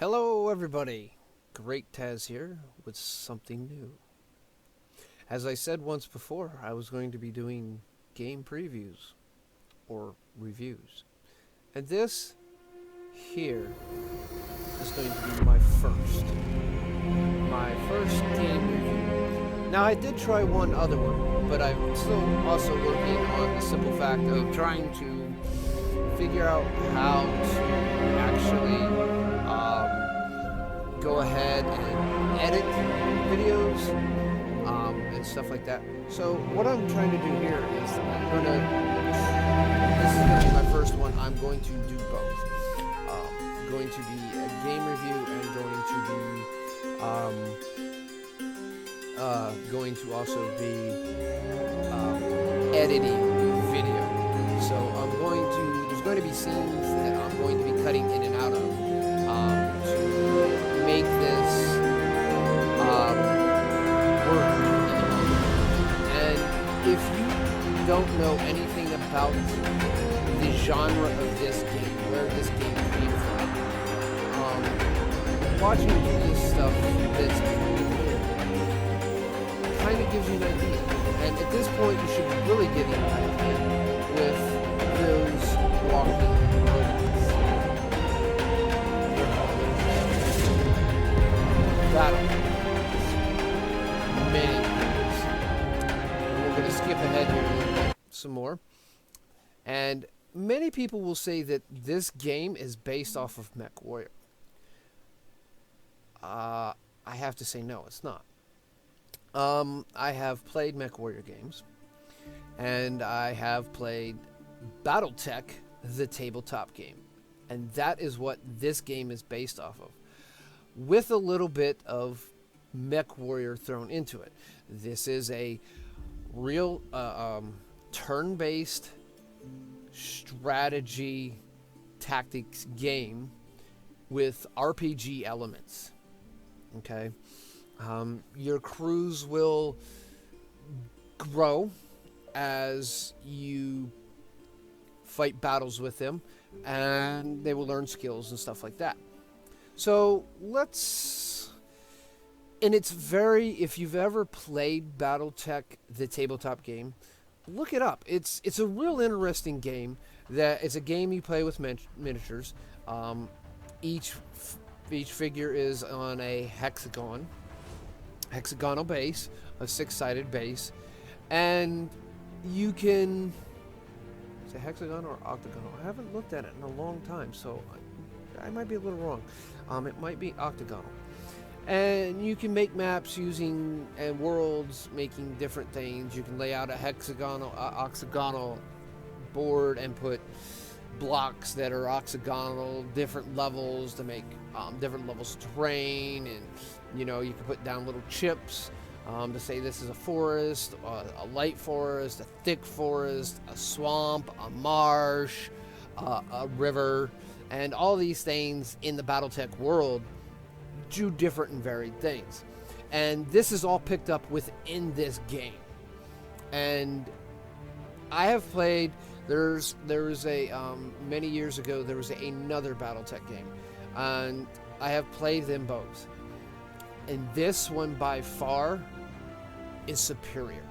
Hello everybody, GreatTaz here with something new. As I said once before, I was going to be doing game previews or reviews. And this here is going to be my first game review. Now I did try one other one, but I'm still also working on the simple fact of trying to figure out how to actually go ahead and edit videos and stuff like that. So what I'm trying to do here is this is going to be my first one. I'm going to do both. Going to be a game review and going to also be editing video. So there's going to be scenes that I'm going to be cutting in and out of to make this work in the long run. And if you don't know anything about the genre of this game, where this game came from, watching this stuff that's kind of gives you an idea. And at this point, you should really get an idea with those walking robots. BattleTech. Many years. We're going to skip ahead here a little bit, some more. And many people will say that this game is based off of MechWarrior. I have to say no, it's not. I have played MechWarrior games, and I have played BattleTech, the tabletop game. And that is what this game is based off of, with a little bit of MechWarrior thrown into it. This is a real turn-based strategy tactics game with RPG elements. Okay, your crews will grow as you fight battles with them, and they will learn skills and stuff like that. So and it's if you've ever played BattleTech, the tabletop game, look it up. It's a real interesting game. That it's a game you play with miniatures. Each figure is on a hexagonal base, a 6-sided base, and you can say hexagonal or octagonal. I haven't looked at it in a long time, so I might be a little wrong. It might be octagonal. And you can make maps using worlds, making different things. You can lay out a octagonal board and put blocks that are octagonal, different levels to make different levels of terrain. And you can put down little chips to say this is a forest, a light forest, a thick forest, a swamp, a marsh, a river, and all these things in the BattleTech world do different and varied things. And this is all picked up within this game. And I have played, there was a many years ago there was another BattleTech game, and I have played them both, and this one by far is superior.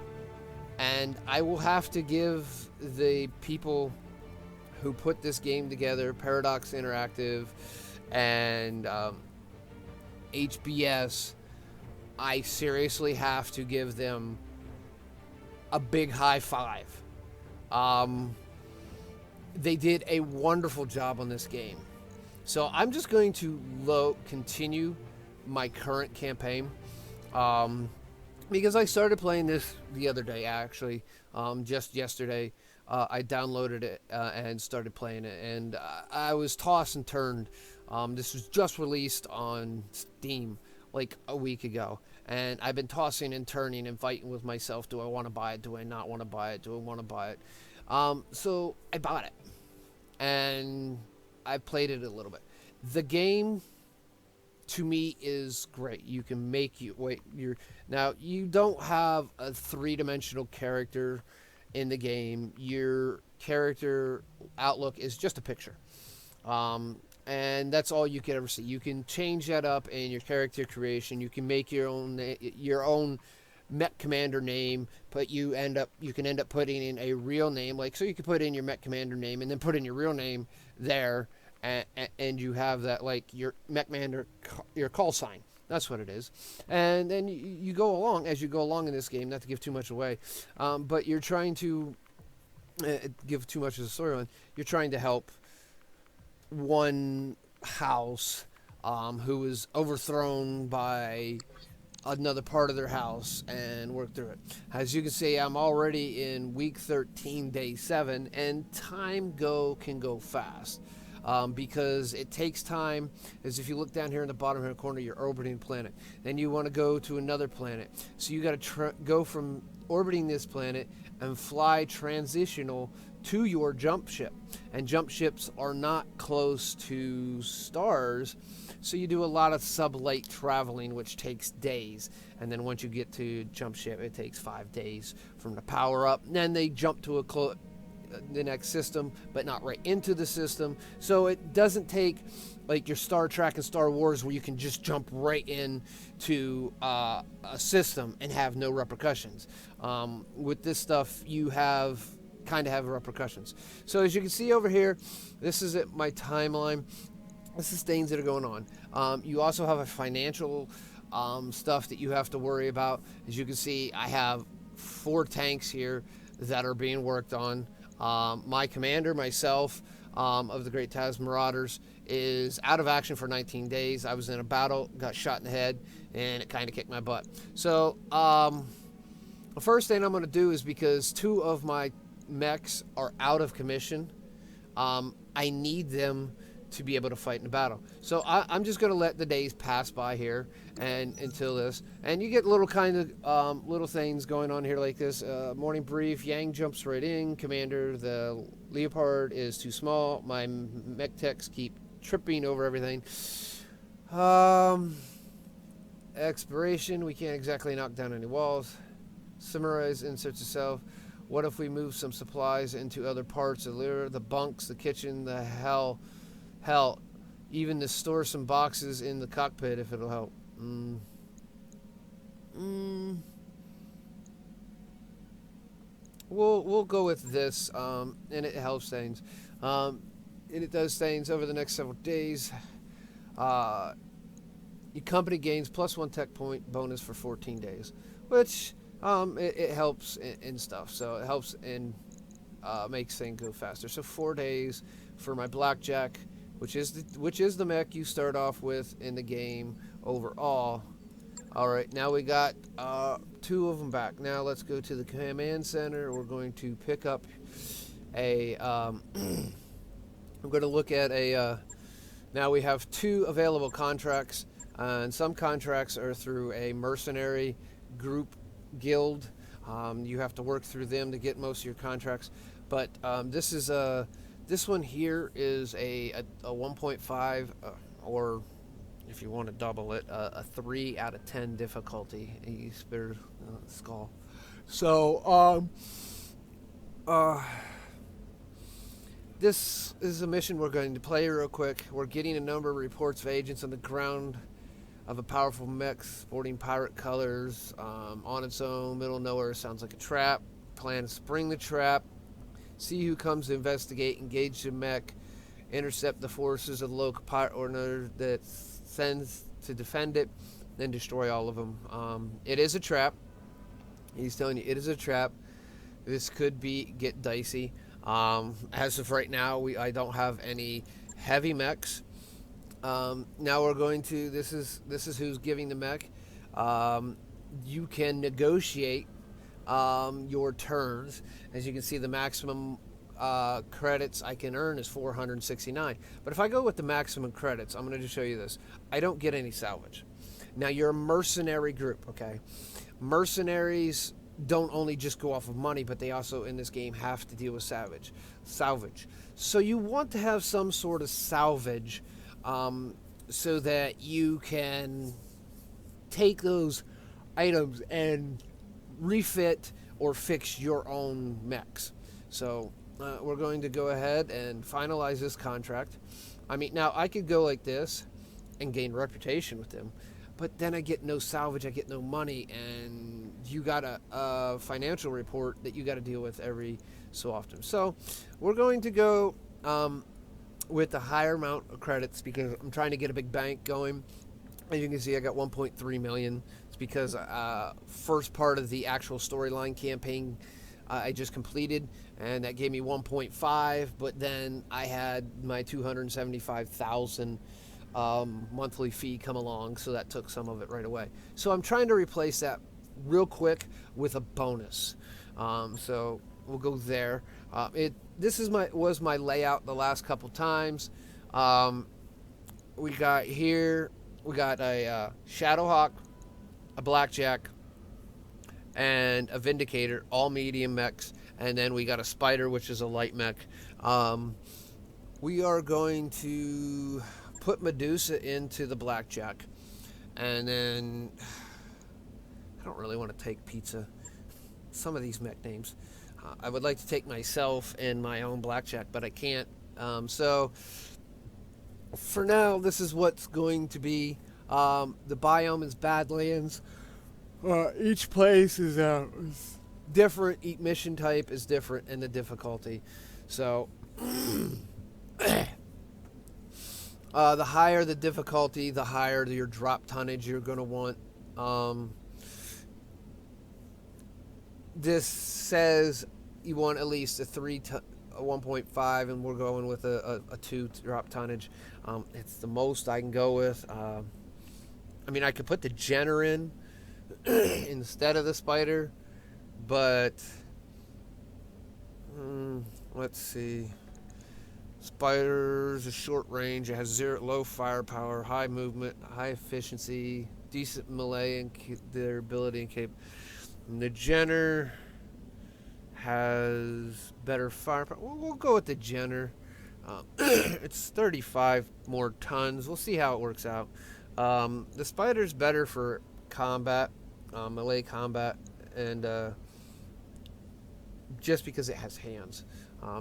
And I will have to give the people who put this game together, Paradox Interactive and HBS, I seriously have to give them a big high five. They did a wonderful job on this game. So I'm just going to continue my current campaign, because I started playing this the other day, actually, just yesterday. I downloaded it and started playing it, and I was tossed and turned. This was just released on Steam like a week ago, and I've been tossing and turning and fighting with myself. Do I want to buy it? Do I not want to buy it? Do I want to buy it? So I bought it, and I played it a little bit. The game, to me, is great. You can make now you don't have a 3-dimensional character in the game. Your character outlook is just a picture. and that's all you can ever see. You can change that up in your character creation. You can make your own mech commander name, but you can end up putting in a real name. Like, so you can put in your mech commander name and then put in your real name there, and you have that, like, your mech commander, your call sign. That's what it is. And then you go along, as you go along in this game, not to give too much away, but you're trying to give too much of the storyline. You're trying to help one house who was overthrown by another part of their house and work through it. As you can see, I'm already in week 13, day 7, and time can go fast. Because it takes time, as if you look down here in the bottom hand corner, you're orbiting planet. Then you want to go to another planet. So you got to go from orbiting this planet and fly transitional to your jump ship. And jump ships are not close to stars, so you do a lot of sublight traveling, which takes days. And then once you get to jump ship, it takes 5 days from the power up. And then they jump to the next system, but not right into the system. So it doesn't take like your Star Trek and Star Wars, where you can just jump right into a system and have no repercussions. With this stuff, you kind of have repercussions. So as you can see over here, this is my timeline. This is things that are going on. You also have a financial stuff that you have to worry about. As you can see, I have 4 tanks here that are being worked on. My commander, myself, of the GreatTaz Marauders, is out of action for 19 days. I was in a battle, got shot in the head, and it kind of kicked my butt. So the first thing I'm going to do is, because 2 of my mechs are out of commission, I need them to be able to fight in a battle. So I'm just going to let the days pass by here and until this. And you get little kind of little things going on here like this. Morning brief, Yang jumps right in. Commander, the Leopard is too small. My mech techs keep tripping over everything. Exploration, we can't exactly knock down any walls. Summarize, inserts itself. What if we move some supplies into other parts of the bunks, the kitchen, the hell, even to store some boxes in the cockpit if it'll help. We'll go with this, and it helps things. And it does things over the next several days. Your company gains +1 tech point bonus for 14 days, which it helps in stuff. So it helps in makes things go faster. So 4 days for my blackjack, which is the mech you start off with in the game overall. All right, now we got 2 of them back. Now let's go to the command center. We're going to pick up a. I'm going to look at a. Now we have 2 available contracts, and some contracts are through a mercenary group guild. You have to work through them to get most of your contracts, but this one here is a 1.5, or if you want to double it, a 3 out of 10 difficulty. You spared skull. So this is a mission we're going to play real quick. We're getting a number of reports of agents on the ground of a powerful mech sporting pirate colors on its own, middle of nowhere. Sounds like a trap. Plan to spring the trap. See who comes to investigate, engage the mech, intercept the forces of the local pirate order that sends to defend it, then destroy all of them. It is a trap. He's telling you it is a trap. This could get dicey. As of right now, I don't have any heavy mechs. Now we're going to, this is who's giving the mech. You can negotiate your turns. As you can see, the maximum credits I can earn is 469. But if I go with the maximum credits, I'm going to just show you this. I don't get any salvage. Now, you're a mercenary group, okay? Mercenaries don't only just go off of money, but they also, in this game, have to deal with salvage. So you want to have some sort of salvage so that you can take those items and refit or fix your own mechs. So we're going to go ahead and finalize this contract. I mean, now I could go like this and gain reputation with them, but then I get no salvage, I get no money, and you got a financial report that you got to deal with every so often. So we're going to go with a higher amount of credits because I'm trying to get a big bank going. As you can see, I got 1.3 million. It's because first part of the actual storyline campaign I just completed, and that gave me 1.5. But then I had my 275,000 monthly fee come along, so that took some of it right away. So I'm trying to replace that real quick with a bonus. So we'll go there. This was my layout the last couple times. We got here. We got a Shadowhawk, a Blackjack, and a Vindicator, all medium mechs, and then we got a Spider, which is a light mech. We are going to put Medusa into the Blackjack, and then I don't really want to take Pizza. Some of these mech names. I would like to take myself and my own Blackjack, but I can't. So for now, this is what's going to be. The biome is Badlands. Each place is different. Each mission type is different, and the difficulty. So the higher the difficulty, the higher your drop tonnage you're going to want. This says you want at least a 1.5, and we're going with a 2 drop tonnage. It's the most I can go with. I mean, I could put the Jenner in instead of the Spider, but let's see. Spider's a short range. It has low firepower, high movement, high efficiency, decent melee and their ability and cape. And the Jenner has better firepower. We'll go with the Jenner. It's 35 more tons. We'll see how it works out. The Spider's better for combat, melee combat, and just because it has hands.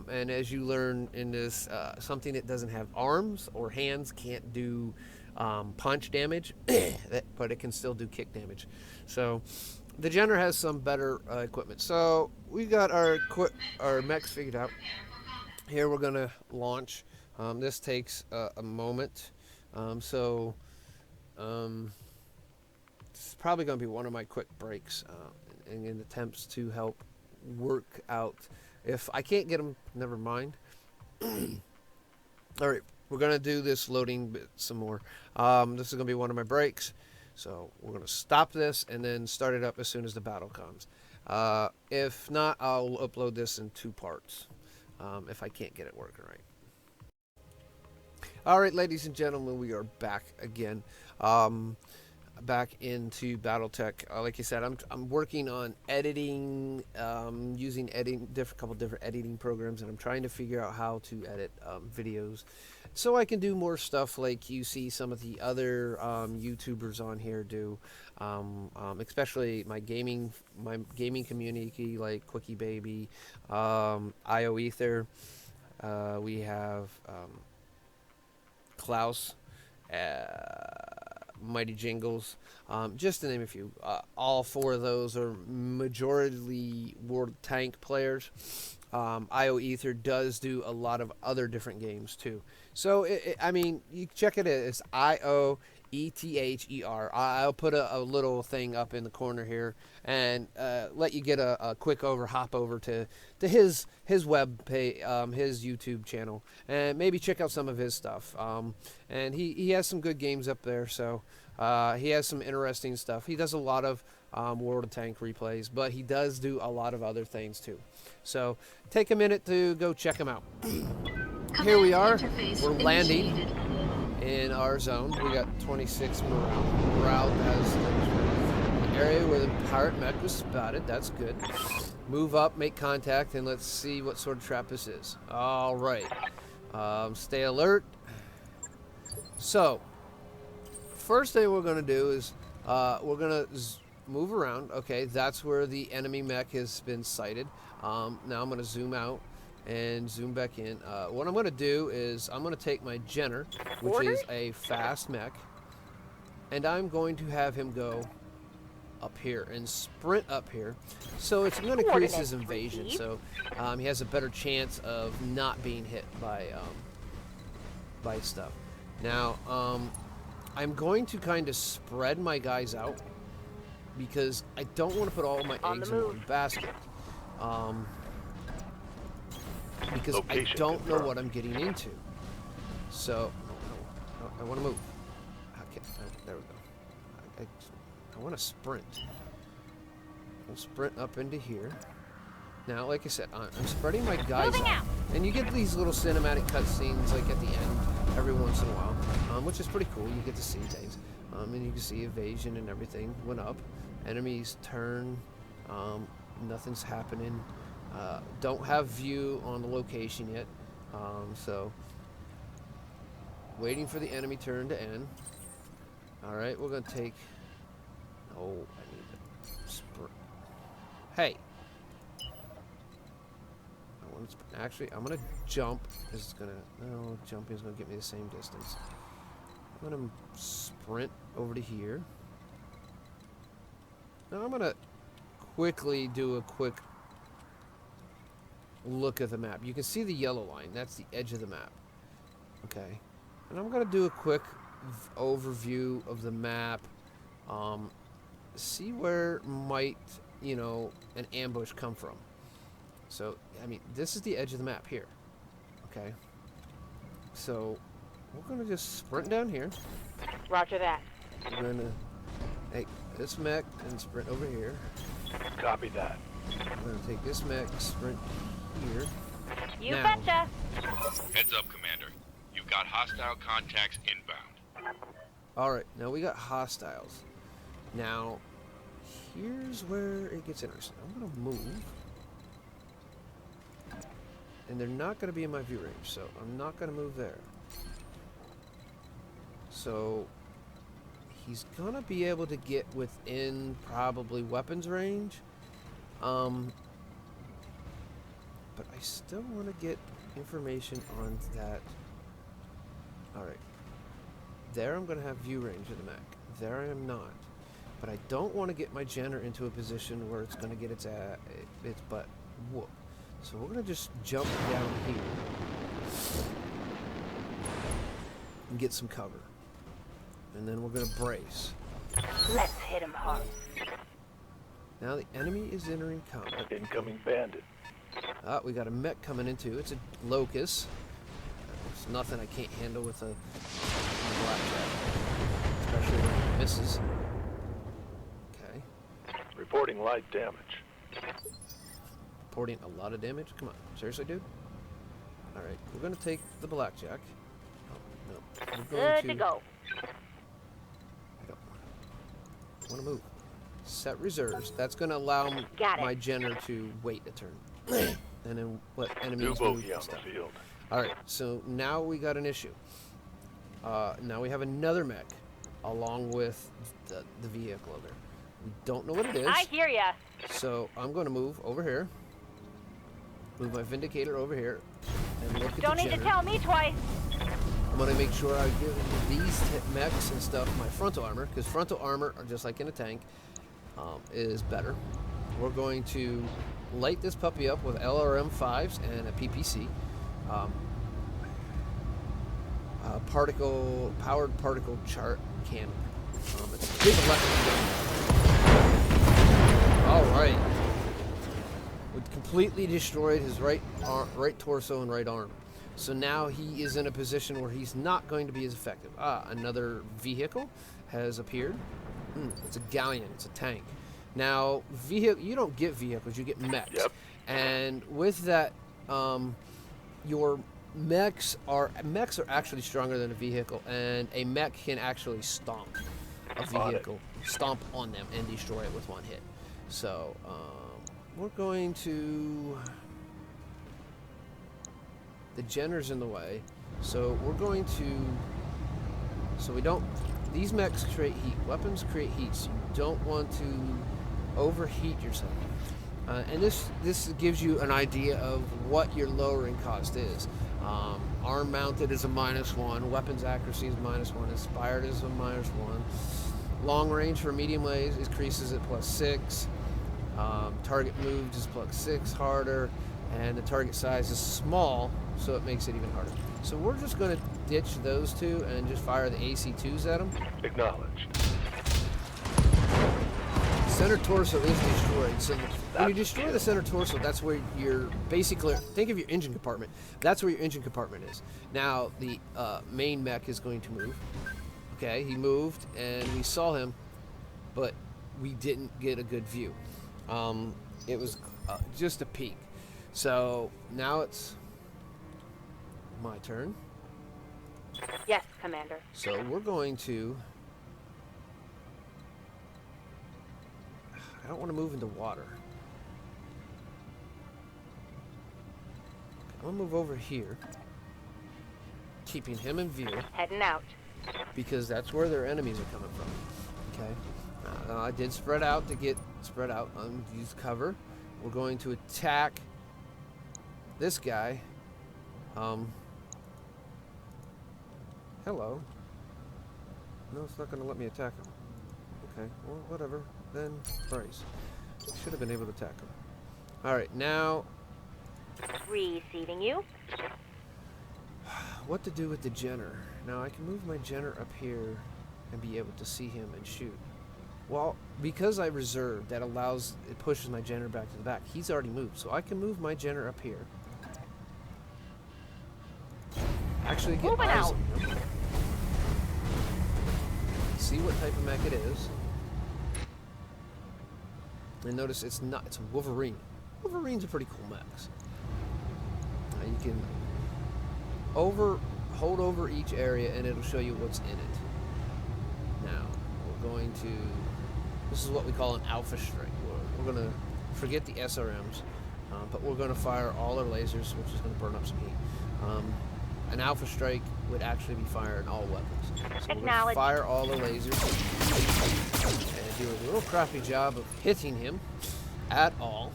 And as you learn in this, something that doesn't have arms or hands can't do punch damage, but it can still do kick damage. So the Jenner has some better equipment. So we got our mechs figured out. Here we're gonna launch. This takes a moment. It's probably gonna be one of my quick breaks in attempts to help work out. If I can't get them, never mind. All right, we're gonna do this loading bit some more. This is gonna be one of my breaks. So we're going to stop this and then start it up as soon as the battle comes. If not, I'll upload this in 2 parts if I can't get it working right. All right, ladies and gentlemen, we are back again. Back into BattleTech. Like I said, I'm working on editing, using couple different editing programs, and I'm trying to figure out how to edit videos, so I can do more stuff like you see some of the other YouTubers on here do, especially my gaming community like Quickie Baby, IO Ether. We have Klaus. Mighty Jingles, just to name a few. All 4 of those are majority World Tank players. IO Ether does do a lot of other different games too. So I mean, you check it. It's IO ETHER. I'll put a little thing up in the corner here and let you get a quick hop over to his web page, his YouTube channel, and maybe check out some of his stuff. And he has some good games up there, so he has some interesting stuff. He does a lot of World of Tank replays, but he does do a lot of other things too. So take a minute to go check him out. Here we are. We're landing in our zone. We got 26 morale. Morale has an area where the pirate mech was spotted. That's good. Move up, make contact, and let's see what sort of trap this is. All right. Stay alert. So, first thing we're going to do is we're going to move around. Okay, that's where the enemy mech has been sighted. Now I'm going to zoom out and zoom back in. What I'm going to do is I'm going to take my Jenner, which is a fast mech, and I'm going to have him go up here and sprint up here. So it's going to increase his invasion, so he has a better chance of not being hit by stuff. Now, I'm going to kind of spread my guys out because I don't want to put all my eggs in one basket. Because I don't know what I'm getting into. So, no, I want to move. Okay, there we go. I want to sprint. I'll sprint up into here. Now, like I said, I'm spreading my guys out. And you get these little cinematic cutscenes like at the end every once in a while, which is pretty cool. You get to see things. And you can see evasion and everything went up. Enemies turn. Nothing's happening. Don't have view on the location yet. So, waiting for the enemy turn to end. Alright, we're going to take... Oh, I need to sprint. Hey! Actually, I'm going to jump. This is going to... No, jumping is going to get me the same distance. I'm going to sprint over to here. Now I'm going to quickly do a quick look at the map. You can see the yellow line. That's the edge of the map. Okay. And I'm going to do a quick overview of the map. See where might, an ambush come from. So, I mean, this is the edge of the map here. Okay. So, we're going to just sprint down here. Roger that. We're going to take this mech and sprint over here. Copy that. We're going to take this mech, sprint here. You betcha. Heads up, Commander. You've got hostile contacts inbound. Alright, now we got hostiles. Now, here's where it gets interesting. I'm going to move. And they're not going to be in my view range, so I'm not going to move there. So, he's going to be able to get within probably weapons range. But I still want to get information on that. Alright. There I'm going to have view range of the mech. There I am not. But I don't want to get my Jenner into a position where it's going to get its butt whooped. So we're going to just jump down here and get some cover. And then we're going to brace. Let's hit him hard. Now the enemy is entering combat. Incoming bandit. We got a mech coming in too. It's a locust. There's nothing I can't handle with a blackjack. Especially when it misses. Okay. Reporting light damage. Reporting a lot of damage? Come on. Seriously, dude? Alright, we're going to take the blackjack. Oh, no. We're going Good to go. I want to move. Set reserves. That's going to allow my Jenner to wait a turn. And then let enemies move and stuff. Alright, so now we got an issue. Now we have another mech along with the vehicle over there. We don't know what it is. I hear ya. So I'm going to move over here. Move my Vindicator over here. And look at Don't the need to Jenner. tell me twice. I'm going to make sure I give these mechs and stuff my frontal armor, because frontal armor, just like in a tank, is better. We're going to light this puppy up with LRM-5s and a PPC. Powered particle chart cannon. It's a big electric gun. All right. We completely destroyed his right torso and right arm. So now he is in a position where he's not going to be as effective. Another vehicle has appeared. It's a galleon. It's a tank. Now, you don't get vehicles. You get mechs. Yep. And with that, your mechs are actually stronger than a vehicle, and a mech can actually stomp a vehicle, stomp on them, and destroy it with one hit. So, we're going to... The Jenner's in the way, so we're going to... So we don't... These mechs create heat. Weapons create heat, so you don't want to overheat yourself. And this gives you an idea of what your lowering cost is. Arm mounted is a -1, weapons accuracy is -1, inspired is a -1. Long range for medium waves increases at +6. Target moved is +6 harder, and the target size is small, so it makes it even harder. So we're just going to ditch those two and just fire the AC2s at them. Acknowledged. Center torso is destroyed. So when you destroy the center torso, that's where you're basically, think of your engine compartment. That's where your engine compartment is. Now the main mech is going to move. Okay, he moved and we saw him, but we didn't get a good view. It was just a peek. So now it's my turn. Yes, Commander. So we're going to... I don't want to move into water. I'm going to move over here, keeping him in view, Heading out. because that's where their enemies are coming from. Okay. I did spread out to get spread out. Use cover. We're going to attack this guy. Hello. No, it's not going to let me attack him. Okay, well, whatever. Then brace. Should have been able to attack him. Alright, now Receiving you. what to do with the Jenner. Now I can move my Jenner up here and be able to see him and shoot. Well, because I reserved, that allows, it pushes my Jenner back to the back. He's already moved, so I can move my Jenner up here. Actually get Moving eyes out. on him. See what type of mech it is. And notice it's not, it's a Wolverine. Wolverines are pretty cool mechs. You can hold over each area and it'll show you what's in it. Now, we're going to, this is what we call an alpha strike. We're going to forget the SRMs, but we're going to fire all our lasers, which is going to burn up some heat. An alpha strike would actually be firing all weapons. So we're going to fire all the lasers and do a little crappy job of hitting him at all.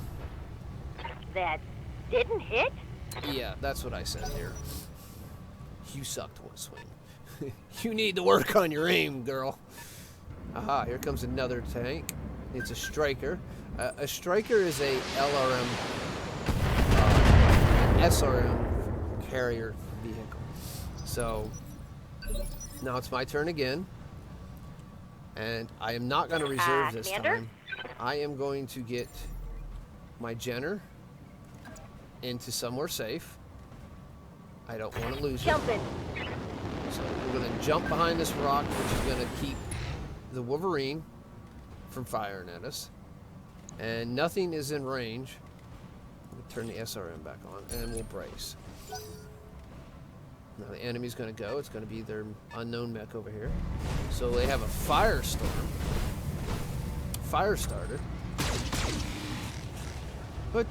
That didn't hit? Yeah, that's what I said there. You sucked one swing. You need to work on your aim, girl. Aha, here comes another tank. It's a Striker. A Striker is a LRM, SRM carrier vehicle. So, now it's my turn again. And I am not going to reserve this Commander? time. I am going to get my Jenner into somewhere safe. I don't want to lose Jumping. it. So we're going to jump behind this rock, which is going to keep the Wolverine from firing at us. And nothing is in range. We'll turn the SRM back on, and we'll brace. Now the enemy's going to go. It's going to be their unknown mech over here. So they have a Firestorm. Fire starter. But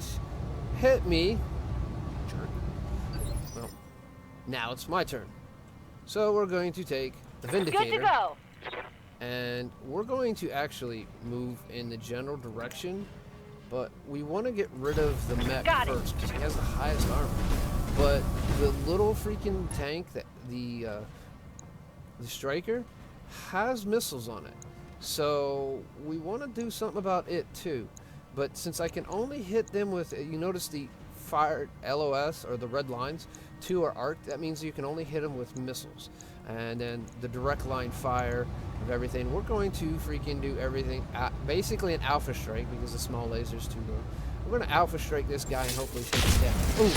hit me. Jerk. Well, now it's my turn. So we're going to take the Vindicator. Good to go. And we're going to actually move in the general direction, but we want to get rid of the mech first because he has the highest armor. But the little freaking tank, that the Striker, has missiles on it. So we want to do something about it too. But since I can only hit them with, you notice the fire LOS or the red lines, 2 are arc, that means you can only hit them with missiles. And then the direct line fire of everything. We're going to freaking do everything, basically an alpha strike because the small laser's too low. We're going to alpha strike this guy and hopefully take him down. Ooh,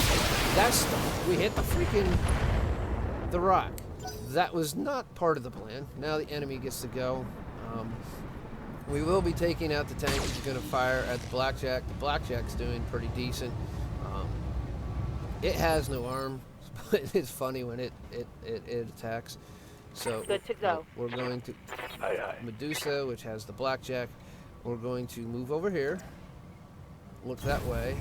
that's stuff. We hit the rock. That was not part of the plan. Now the enemy gets to go. We will be taking out the tank. He's going to fire at the Blackjack. The Blackjack's doing pretty decent. It has no arm, but it's funny when it attacks. So Good to go. We're going to Aye, aye. Medusa, which has the Blackjack. We're going to move over here. Look that way.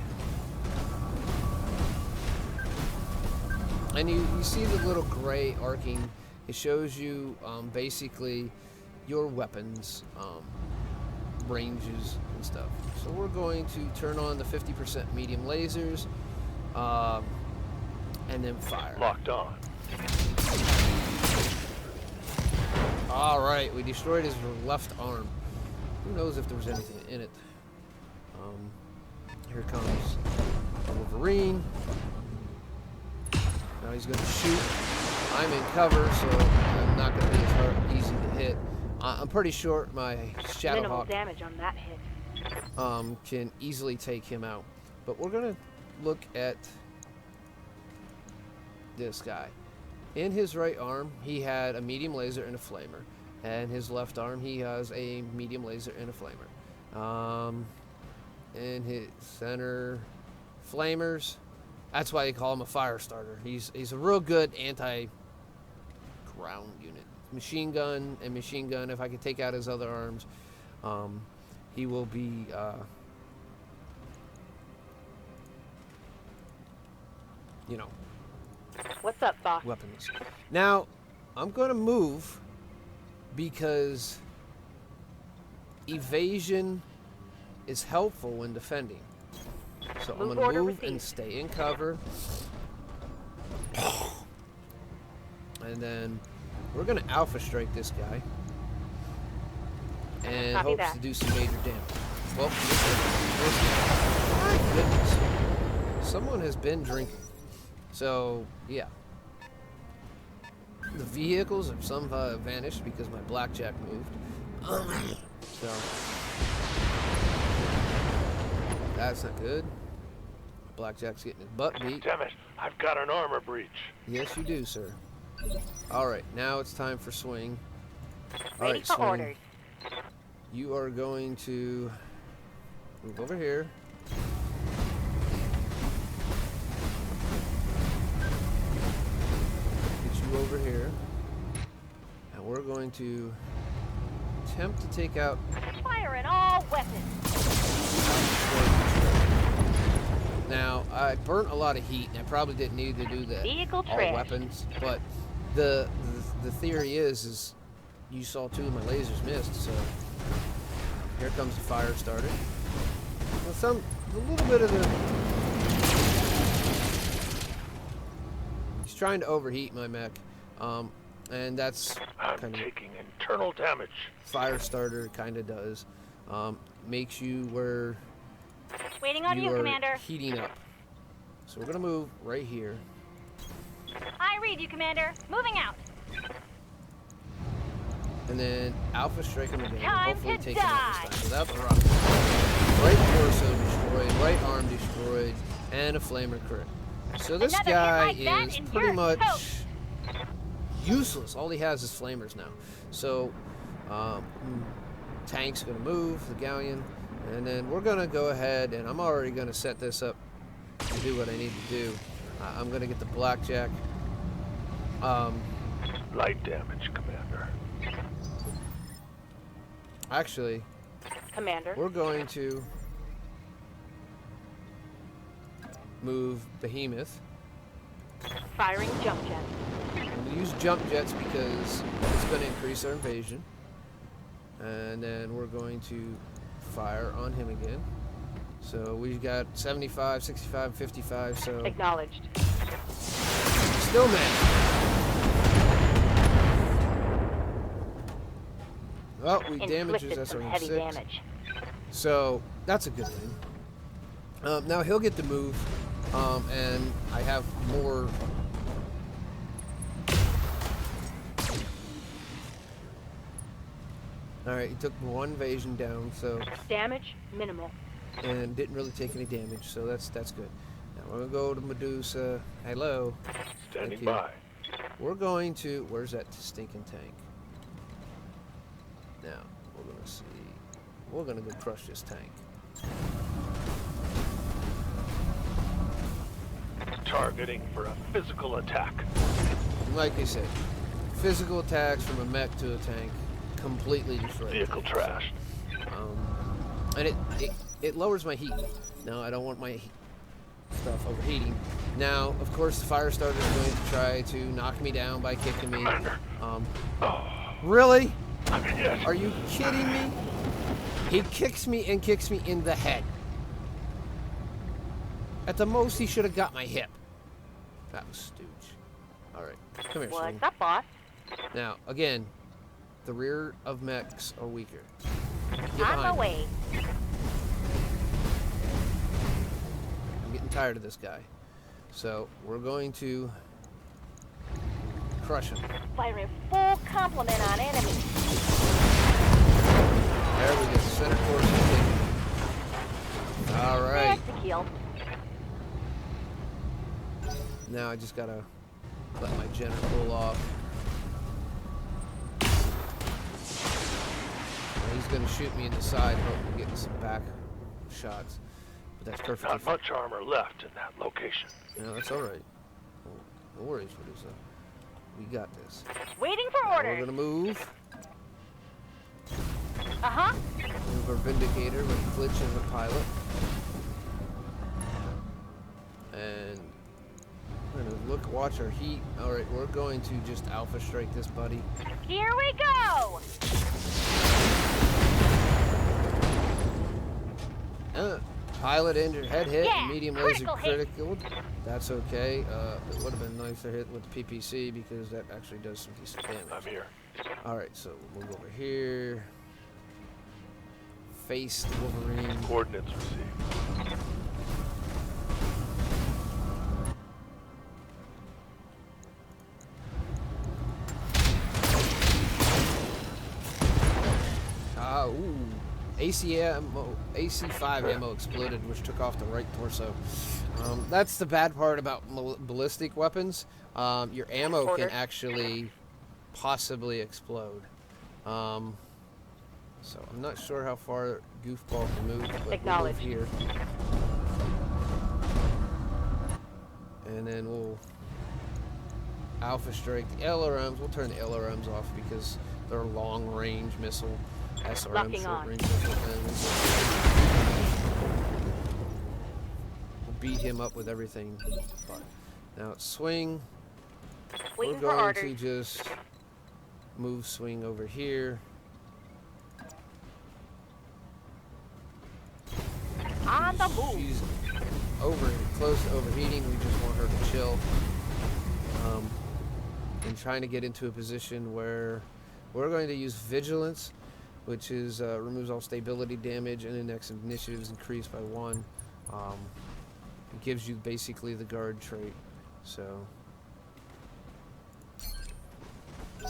And you see the little gray arcing. It shows you basically your weapons, ranges and stuff. So we're going to turn on the 50% medium lasers, and then fire. Locked on. All right, we destroyed his left arm. Who knows if there was anything in it? Here comes the Wolverine. Now he's going to shoot. I'm in cover, so I'm not going to be as easy to hit. I'm pretty sure my Minimal Shadowhawk damage on that hit. can easily take him out. But we're going to look at this guy. In his right arm, he had a medium laser and a flamer. And his left arm, he has a medium laser and a flamer. In his center, flamers. That's why they call him a fire starter. He's a real good anti-ground unit. Machine gun and machine gun. If I could take out his other arms, he will be you know, What's up, boss? weaponless. Now, I'm going to move because evasion is helpful when defending. So I'm Move going to order move and received. stay in cover. And then we're going to alpha strike this guy. And Copy hopes that. to do some major damage. Well, my goodness. Someone has been drinking. So, yeah. The vehicles have somehow vanished because my blackjack moved. So, that's not good. Blackjack's getting his butt beat. Damn it, I've got an armor breach. Yes, you do, sir. Alright, now it's time for swing. Ready Alright, for swing. orders. You are going to move over here. Get you over here. And we're going to attempt to take out. Fire in all weapons. Now, I burnt a lot of heat, and I probably didn't need to do that. Vehicle All trash. weapons, but the theory is you saw two of my lasers missed, so here comes the fire starter. Well, a little bit of the. He's trying to overheat my mech, and that's I'm kind of taking internal damage. fire starter kind of does. Makes you where Waiting on you, are Commander. heating up. So we're gonna move right here. I read you, Commander. Moving out. And then Alpha strike him again. Time Hopefully to take him out die. this time without the rocket. Right torso destroyed, right arm destroyed, and a flamer crit. So this Another hit guy like that is and pretty you're much toast. useless. All he has is flamers now. So tank's gonna move, the galleon, and then we're gonna go ahead and I'm already gonna set this up to do what I need to do. I'm gonna get the blackjack. Light damage, Commander. Actually, Commander. we're going to move Behemoth. Firing jump jet. I'm going to use jump jets because it's going to increase our invasion. And then we're going to fire on him again. So we've got 75, 65, 55, so Acknowledged. still managed. Well, we damaged his Inflicted some SRM-6. heavy damage. So that's a good thing. Now he'll get the move, and I have more. All right, he took one invasion down, so Damage minimal. and didn't really take any damage, so that's good. Now we're gonna go to Medusa. Hello. Standing you. by. We're going to. Where's that stinking tank? Now we're gonna see. We're gonna go crush this tank. Targeting for a physical attack. Like I said, physical attacks from a mech to a tank completely destroy the Vehicle tank. trashed. And it lowers my heat. Now I don't want my stuff overheating. Now, of course, the fire starter is going to try to knock me down by kicking me. Commander. Oh, Really? yes. Are you kidding me? He kicks me and kicks me in the head. At the most, he should have got my hip. That was stooge. All right, come here, Swing. What's up, boss? Now, again, the rear of mechs are weaker. Get On behind my me. way. I'm getting tired of this guy. So, we're going to crush him. Firing full complement on enemy. There we go. Center course is taken. All right. That's the kill. Now I just gotta let my Jenner pull off. Now he's gonna shoot me in the side, hoping to get some back shots. But that's perfectly Not fine. much armor left in that location. No, that's all right. No worries, Medusa. We got this. Waiting for Now we're orders. gonna move. Uh-huh. Move our Vindicator with Glitch and the pilot. And we're gonna watch our heat. All right, we're going to just alpha strike this buddy. Here we go. Pilot injured, head hit, Yeah, medium laser critical hit. critical. That's okay. It would have been nice to hit with the PPC because that actually does some decent I'm damage. here. All right, so we'll move over here. Face the Wolverine. Coordinates received. Ooh. AC5 ammo exploded, which took off the right torso. That's the bad part about ballistic weapons. Your ammo can actually possibly explode. So I'm not sure how far Goofball can move, but we'll move here. And then we'll alpha strike the LRMs. We'll turn the LRMs off because they're long range missile. SRM Locking short on. range missile things. We'll beat him up with everything. But now Swing. Waiting We're for going orders. to just move Swing over here. On the move. She's close to overheating. We just want her to chill. And trying to get into a position where we're going to use Vigilance, which is removes all stability damage and index initiatives increased by 1. It gives you basically the guard trait. So. He's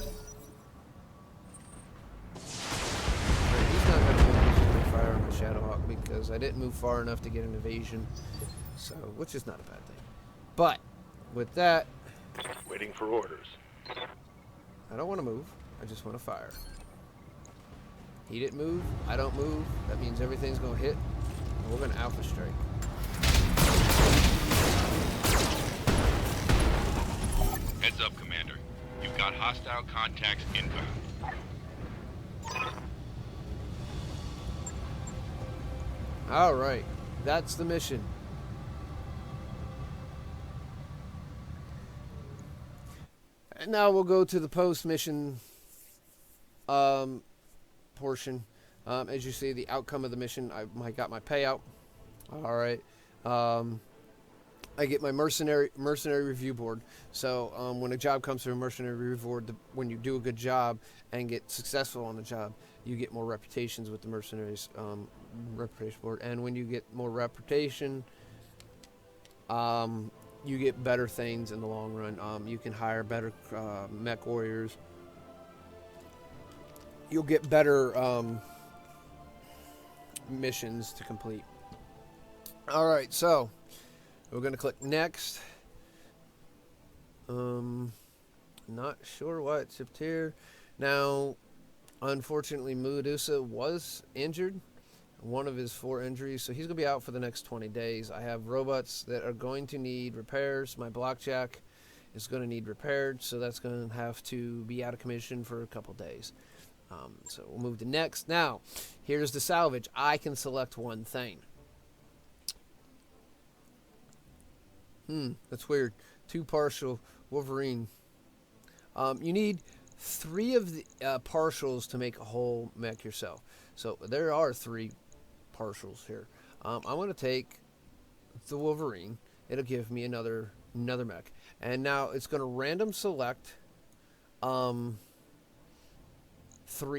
not going to be fire on the Shadowhawk because I didn't move far enough to get an evasion, so which is not a bad thing. But with that, Waiting for orders. I don't want to move. I just want to fire. He didn't move. I don't move. That means everything's going to hit. And we're going to alpha strike. Heads up, Commander. You've got hostile contacts inbound. All right. That's the mission. And now we'll go to the post-mission portion. As you see, the outcome of the mission, I got my payout. All right. I get my mercenary review board. So when a job comes through a mercenary review board, when you do a good job and get successful on the job, you get more reputations with the mercenaries reputation board. And when you get more reputation, you get better things in the long run. You can hire better mech warriors. You'll get better missions to complete. All right, so we're going to click next. Not sure why it's up here. Now, unfortunately, Medusa was injured. One of his 4 injuries, so he's going to be out for the next 20 days. I have robots that are going to need repairs. My blockjack is going to need repaired, so that's going to have to be out of commission for a couple days. So we'll move to next. Now, here's the salvage. I can select one thing. That's weird. 2 partial Wolverine. You need 3 of the partials to make a whole mech yourself. So there are 3 partials here. I'm going to take the Wolverine. It'll give me another mech. And now it's going to random select 3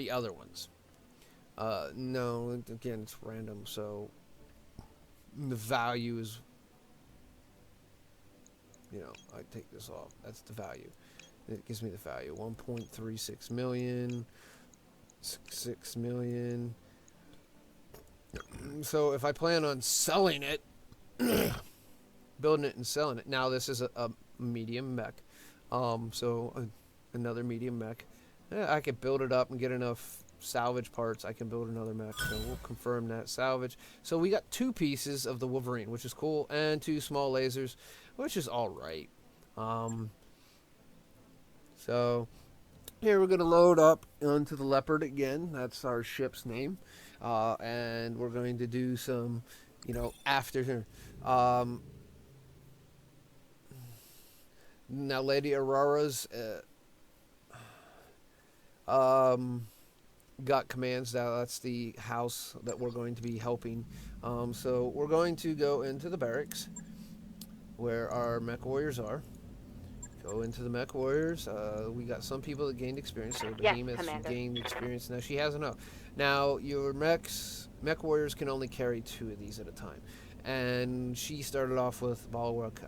other ones. No, again, it's random, so the value is, I take this off. That's the value. It gives me the value. 1.36 million, 6 million. So if I plan on selling it, building it and selling it. Now this is a medium mech. Another medium mech. I could build it up and get enough salvage parts. I can build another mech. So we'll confirm that salvage. So we got 2 pieces of the Wolverine, which is cool, and 2 small lasers, which is all right. So here we're going to load up onto the Leopard again. That's our ship's name. And we're going to do some, after here. Now Lady Aurora's got commands. Now that's the house that we're going to be helping. So we're going to go into the barracks where our mech warriors are. Go into the mech warriors. We got some people that gained experience. So Behemoth gained experience. Now she has enough. Now your mech warriors can only carry 2 of these at a time. And she started off with Bulwark.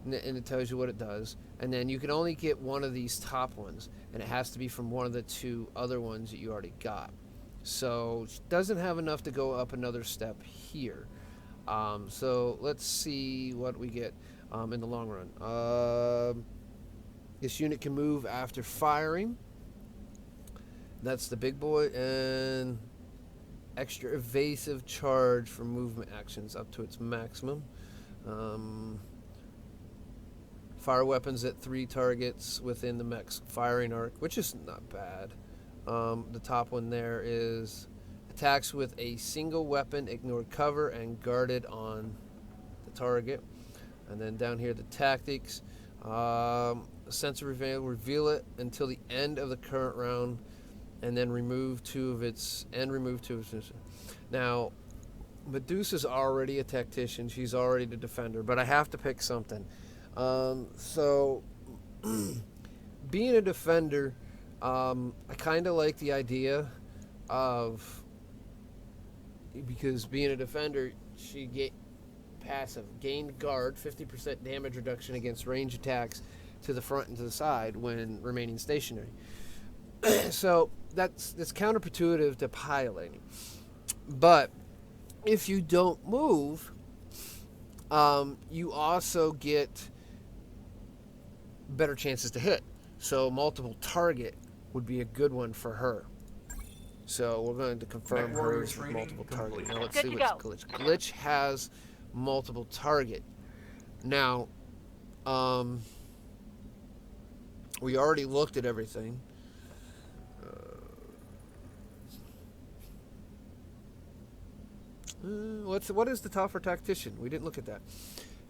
And it tells you what it does. And then you can only get one of these top ones. And it has to be from one of the 2 other ones that you already got. So she doesn't have enough to go up another step here. So let's see what we get in the long run. This unit can move after firing. That's the big boy. And extra evasive charge for movement actions up to its maximum. Fire weapons at 3 targets within the mech's firing arc, which is not bad. The top one there is attacks with a single weapon, ignored cover, and guarded on the target. And then down here, the tactics. Sensor reveal it until the end of the current round, and then remove 2 of its. Now, Medusa's already a tactician. She's already the defender, but I have to pick something. So, being a defender, I kind of like the idea of, because being a defender, she get passive, gained guard, 50% damage reduction against range attacks to the front and to the side when remaining stationary. So that's counterintuitive to piloting. But if you don't move, you also get better chances to hit. So multiple target would be a good one for her. So we're going to confirm hers with multiple target. Now let's see what's Glitch. Glitch has multiple target. Now, we already looked at everything. What is the top for tactician? We didn't look at that.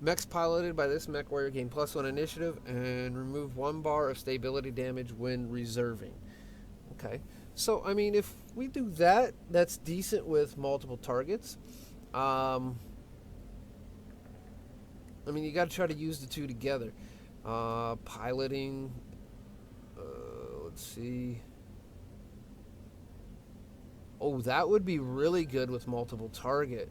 Mechs piloted by this mech warrior gain +1 initiative and remove 1 bar of stability damage when reserving. Okay. So, I mean, if we do that, that's decent with multiple targets. I mean, you got to try to use the 2 together. Piloting. Let's see. Oh, that would be really good with multiple target.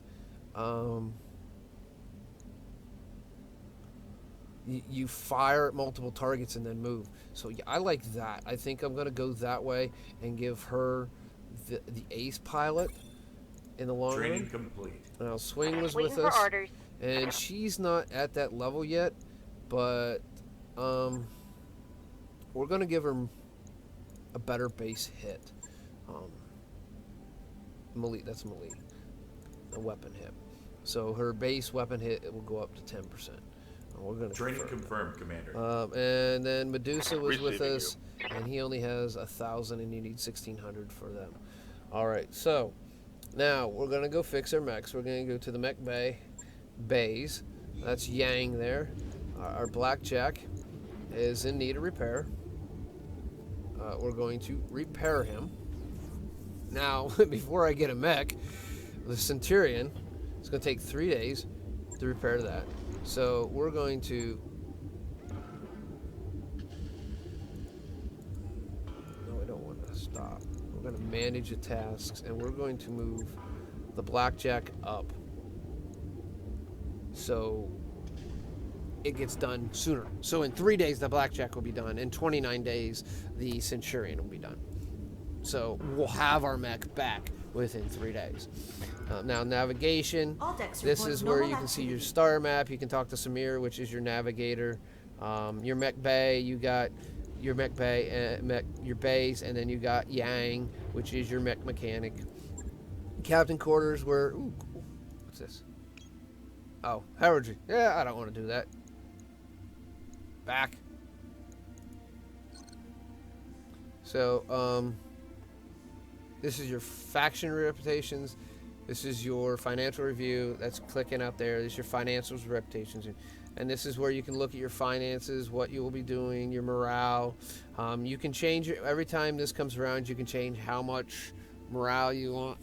You fire at multiple targets and then move. So yeah, I like that. I think I'm going to go that way and give her the ace pilot in the long Training run. complete. Now Swing was Waiting with for us, orders. and she's not at that level yet, but we're going to give her a better base hit. Melee, that's melee, a weapon hit. So her base weapon hit, it will go up to 10%. We're going to Training confirmed, Commander. And then Medusa was with Receiving us, and he only has 1,000, and you need 1,600 for them. All right, so now we're going to go fix our mechs. We're going to go to the mech bays. That's Yang there. Our Blackjack is in need of repair. we're going to repair him. Now, before I get a mech, the Centurion, it's going to take 3 days to repair that. So we're going to... No, I don't want to stop. We're going to manage the tasks, and we're going to move the Blackjack up so it gets done sooner. So in 3 days, the Blackjack will be done. In 29 days, the Centurion will be done. So we'll have our mech back within 3 days. Now navigation, this is where you can see your star map. You can talk to Samir, which is your navigator. Your mech bay, you got your mech bay, your bays, and then you got Yang, which is your mech mechanic. Captain quarters, where, ooh, what's this? Oh, heraldry. Yeah, I don't want to do that. Back. So, this is your faction reputations. This is your financial review. That's clicking out there. This is your financials reputations. And this is where you can look at your finances, what you will be doing, your morale. You can change it every time this comes around. You can change how much morale you want,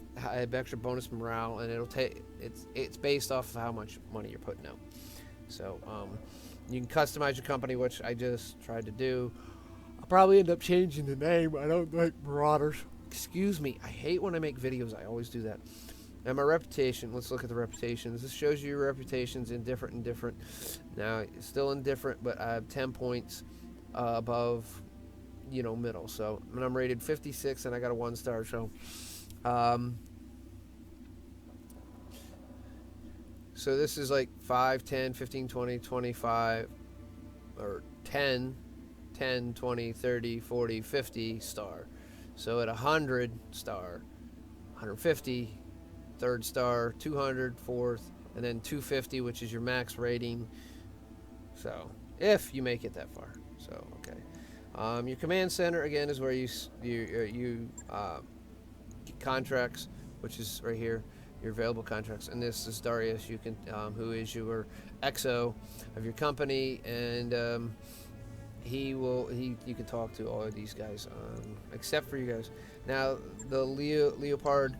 extra bonus morale, and it'll take. It's based off of how much money you're putting out. So you can customize your company, which I just tried to do. I'll probably end up changing the name. I don't like Marauders. Excuse me. I hate when I make videos. I always do that. And my reputation, let's look at the reputations. This shows you your reputations in different and different. Now, it's still in different, but I have 10 points above, middle. So, and I'm rated 56, and I got a 1-star. So this is like 5, 10, 15, 20, 25, or 10, 20, 30, 40, 50 star. So at 100 star, 150, 3rd star, 200, 4th, and then 250, which is your max rating. So if you make it that far. So okay. Your command center again is where you get contracts, which is right here. Your available contracts, and this is Darius. You can, who is your XO of your company, and you can talk to all of these guys, except for you guys. Now the Leopard,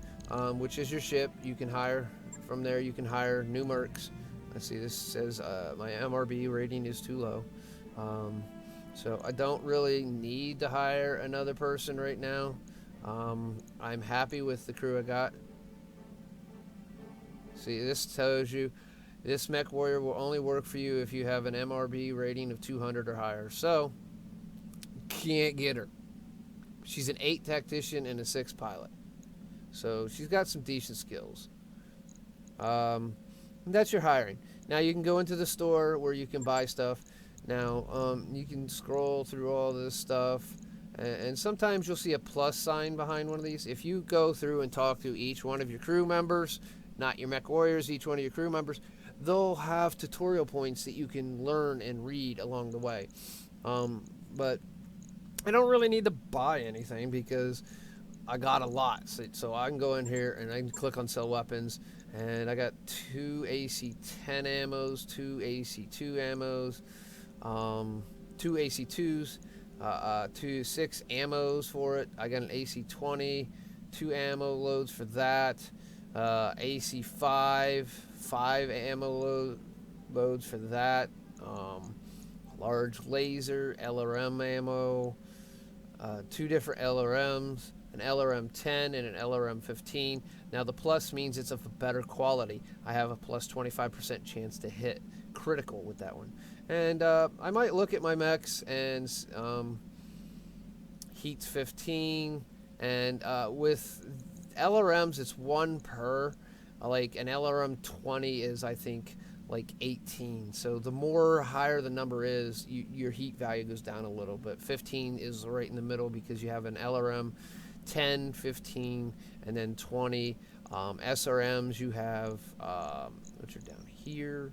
which is your ship, you can hire from there. You can hire new mercs. Let's see. This says my MRB rating is too low, so I don't really need to hire another person right now. I'm happy with the crew I got. See, this tells you this mech warrior will only work for you if you have an MRB rating of 200 or higher. So, can't get her. She's an 8 tactician and a 6 pilot. So, she's got some decent skills. That's your hiring. Now, you can go into the store where you can buy stuff. Now, you can scroll through all this stuff. And sometimes you'll see a plus sign behind one of these. If you go through and talk to each one of your crew members, not your mech warriors, each one of your crew members, they'll have tutorial points that you can learn and read along the way. But I don't really need to buy anything because I got a lot. So I can go in here and I can click on sell weapons, and I got 2 AC-10 ammos, 2 AC-2 ammos, 2 AC-2s, 6 ammos for it. I got an AC-20, 2 ammo loads for that. AC-5, 5 ammo loads for that. Large laser, LRM ammo, 2 different LRMs, an LRM-10 and an LRM-15. Now the plus means it's of a better quality. I have a plus 25% chance to hit critical with that one. And I might look at my mechs and Heat's 15, and with LRMs, it's 1 per. Like an LRM 20 is, I think, like 18. So the more higher the number is, your heat value goes down a little. But 15 is right in the middle because you have an LRM 10, 15, and then 20. SRMs, you have, which are down here.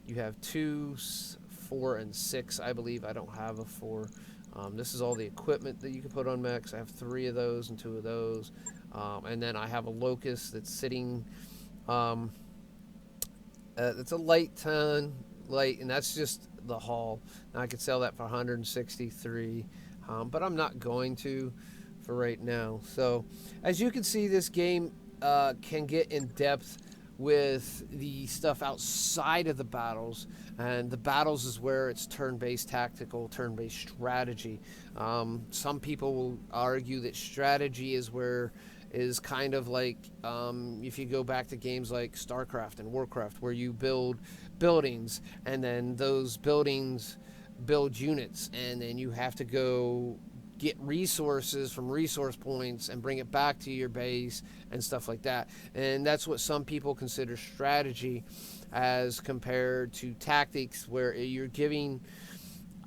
You have 2, 4, and 6, I believe. I don't have a 4. This is all the equipment that you can put on mechs. I have 3 of those and 2 of those. And then I have a Locust that's sitting, it's a light ton, and that's just the hull. Now I could sell that for 163. but I'm not going to for right now. So as you can see, this game can get in depth with the stuff outside of the battles, and the battles is where it's turn-based tactical, turn-based strategy. Some people will argue that strategy is kind of like if you go back to games like StarCraft and Warcraft, where you build buildings, and then those buildings build units, and then you have to go get resources from resource points and bring it back to your base and stuff like that. And that's what some people consider strategy, as compared to tactics, where you're giving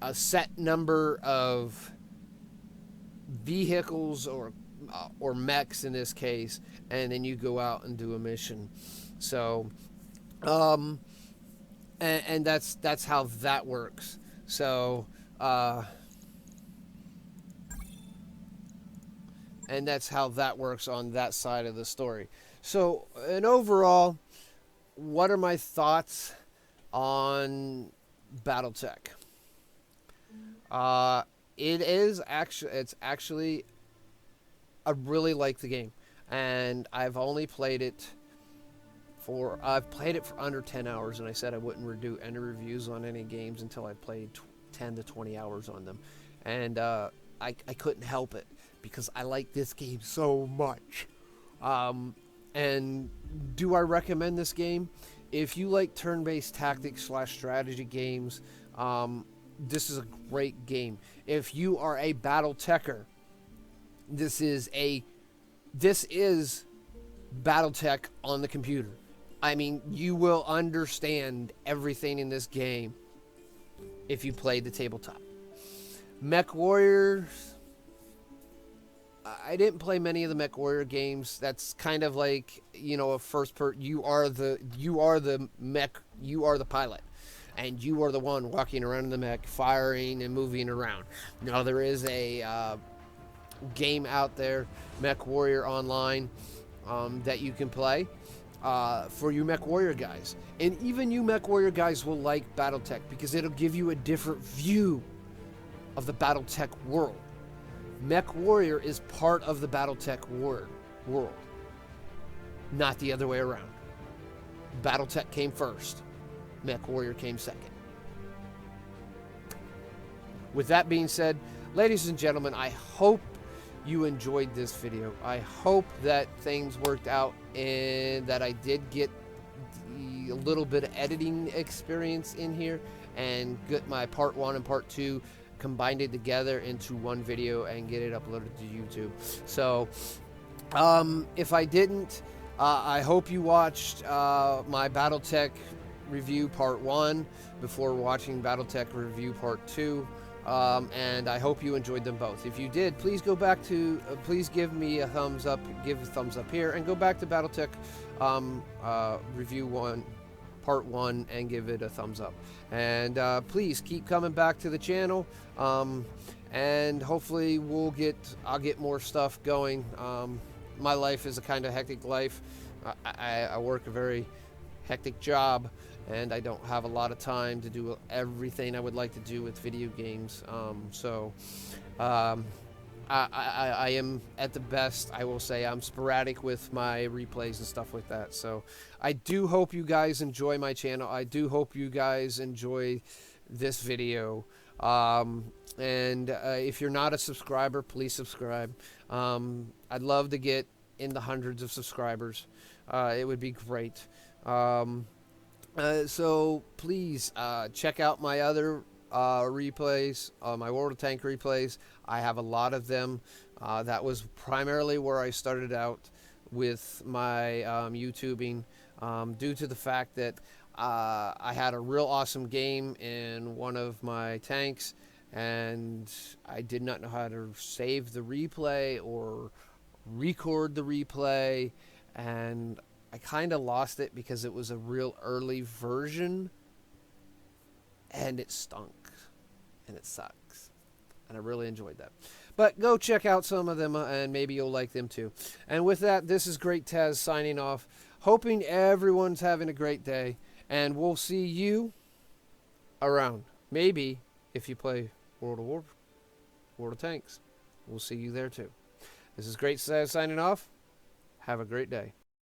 a set number of vehicles or mechs in this case, and then you go out and do a mission. So and that's how that works. So and that's how that works on that side of the story. So, and overall, what are my thoughts on BattleTech? It's actually, I really like the game, and I've played it for under 10 hours, and I said I wouldn't do any reviews on any games until I played 10 to 20 hours on them, and I couldn't help it, because I like this game so much. And do I recommend this game? If you like turn-based tactics / strategy games, this is a great game. If you are a BattleTecher, this is BattleTech on the computer. I mean, you will understand everything in this game if you play the tabletop. Mech Warriors, I didn't play many of the Mech Warrior games. That's kind of like, a first person. You are the mech. You are the pilot, and you are the one walking around in the mech, firing and moving around. Now there is a game out there, Mech Warrior Online, that you can play for you Mech Warrior guys, and even you Mech Warrior guys will like BattleTech, because it'll give you a different view of the BattleTech world. Mech Warrior is part of the BattleTech world, not the other way around. BattleTech came first, Mech Warrior came second. With that being said, ladies and gentlemen, I hope you enjoyed this video. I hope that things worked out and that I did get a little bit of editing experience in here and get my part 1 and part 2 combined it together into one video and get it uploaded to YouTube. So if I didn't, I hope you watched my BattleTech review part 1 before watching BattleTech review part 2, and I hope you enjoyed them both. If you did, please go back to please give me a thumbs up, give a thumbs up here, and go back to BattleTech review 1 part 1 and give it a thumbs up. And please keep coming back to the channel, and hopefully I'll get more stuff going. My life is a kind of hectic life. I work a very hectic job, and I don't have a lot of time to do everything I would like to do with video games. I am, at the best, I will say, I'm sporadic with my replays and stuff like that. So I do hope you guys enjoy my channel. I do hope you guys enjoy this video. And if you're not a subscriber, please subscribe. I'd love to get in the hundreds of subscribers. It would be great. So please check out my other replays, my World of Tank replays. I have a lot of them. That was primarily where I started out with my YouTubing, due to the fact that I had a real awesome game in one of my tanks, and I did not know how to save the replay or record the replay, and I kind of lost it because it was a real early version, and it stunk, and it sucks, and I really enjoyed that. But go check out some of them, and maybe you'll like them too. And with that, this is GreatTaz signing off, hoping everyone's having a great day, and we'll see you around. Maybe if you play World of Warcraft. World of Tanks. We'll see you there too. This is GreatTaz signing off. Have a great day.